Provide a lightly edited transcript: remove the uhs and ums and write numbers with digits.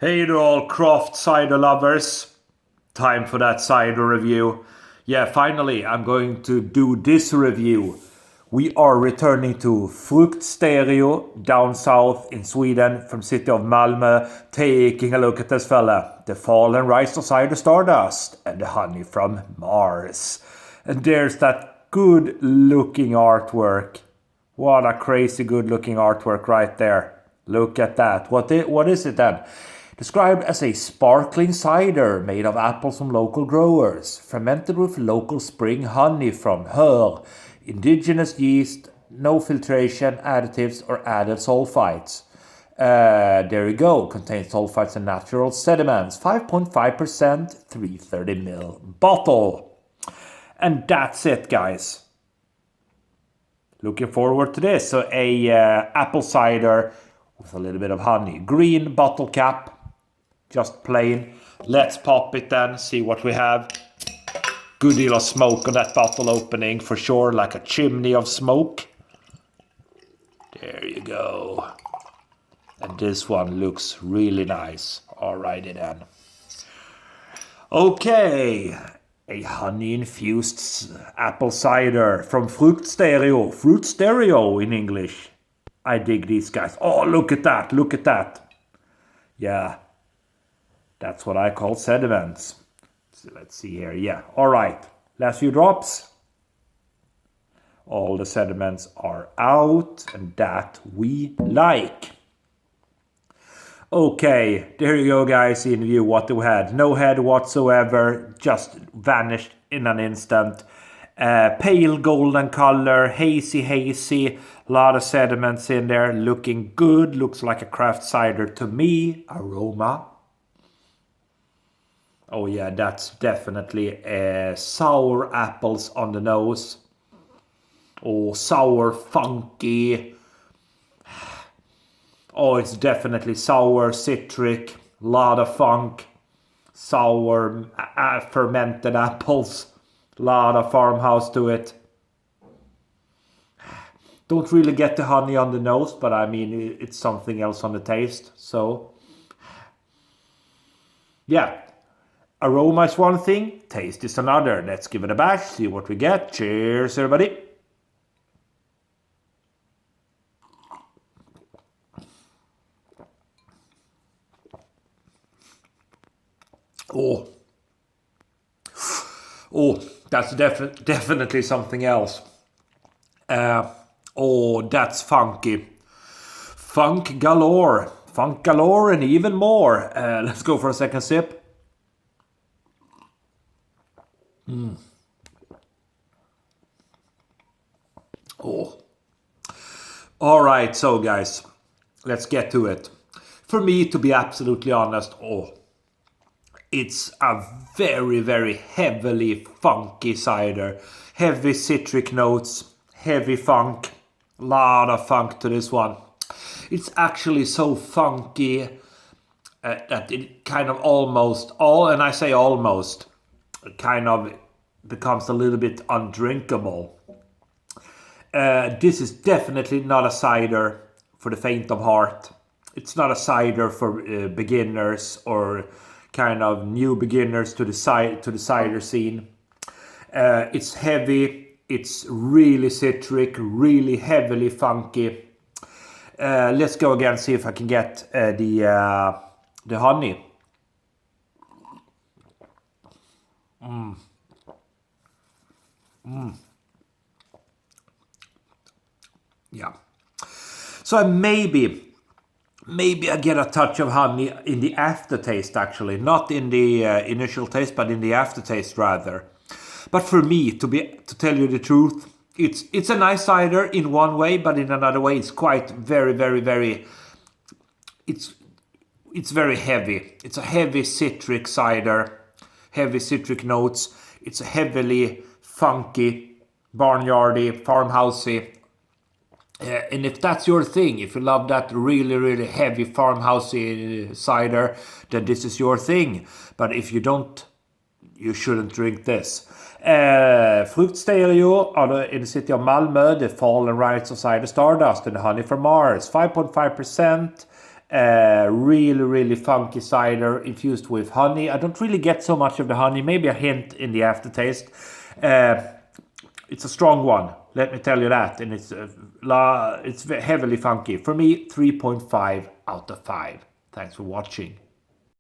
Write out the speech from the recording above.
Hey to all craft cider lovers. Time for that cider review. Yeah, finally I'm going to do this review. We are returning to Fruktstereo down south in Sweden from city of Malmö, taking a look at this fella. The fall and rise of cider Stardust and the honey from Mars. And there's that good looking artwork. What a crazy good looking artwork right there. Look at that. What is it then? Described as a sparkling cider made of apples from local growers, fermented with local spring honey from her, indigenous yeast, no filtration, additives or added sulfites. There you go, contains sulfites and natural sediments, 5.5%, 330ml bottle. And that's it, guys. Looking forward to this. So a apple cider with a little bit of honey. Green bottle cap. Just plain. Let's pop it then, see what we have. Good deal of smoke on that bottle opening for sure, like a chimney of smoke. There you go. And this one looks really nice. Alrighty then. Okay, a honey-infused apple cider from Fruktstereo. Fruktstereo in English. I dig these guys. Oh, look at that, look at that. Yeah. That's what I call sediments. So let's see here. Yeah, all right. Last few drops. All the sediments are out, and that we like. Okay, there you go, guys. In view, what we had. No head whatsoever. Just vanished in an instant. Pale golden color, hazy. A lot of sediments in there. Looking good. Looks like a craft cider to me. Aroma. Oh yeah, that's definitely sour apples on the nose. Oh, sour, funky. Oh, it's definitely sour, citric, lot of funk. Sour, fermented apples. Lot of farmhouse to it. Don't really get the honey on the nose, but I mean, it's something else on the taste. So, yeah. Aroma is one thing, taste is another. Let's give it a bash, see what we get. Cheers, everybody. Oh, that's definitely something else. Oh, that's funky. Funk galore and even more. Let's go for a second sip. Oh. All right, so guys, let's get to it. For me, to be absolutely honest, it's a very heavily funky cider. Heavy citric notes, heavy funk, lot of funk to this one. It's actually so funky that it kind of and I say almost, kind of becomes a little bit undrinkable. This is definitely not a cider for the faint of heart. It's not a cider for beginners or kind of new beginners to the cider scene. It's heavy. It's really citric, really heavily funky. Let's go again, see if I can get the honey. Yeah. So maybe I get a touch of honey in the aftertaste, actually. Not in the initial taste, but in the aftertaste rather. But for me, to tell you the truth, it's a nice cider in one way, but in another way it's quite very it's very heavy. It's a heavy citric cider, heavy citric notes. It's a heavily funky, barnyardy, farmhousey. And if that's your thing, if you love that really heavy farmhousey cider, then this is your thing. But if you don't, you shouldn't drink this. Fruktstereo in the city of Malmö, the fall and rise of cider Stardust and the honey from Mars, 5.5%. Really, really funky cider infused with honey. I don't really get so much of the honey, maybe a hint in the aftertaste. It's a strong one, let me tell you that, and it's heavily funky. For me, 3.5 out of 5. Thanks for watching.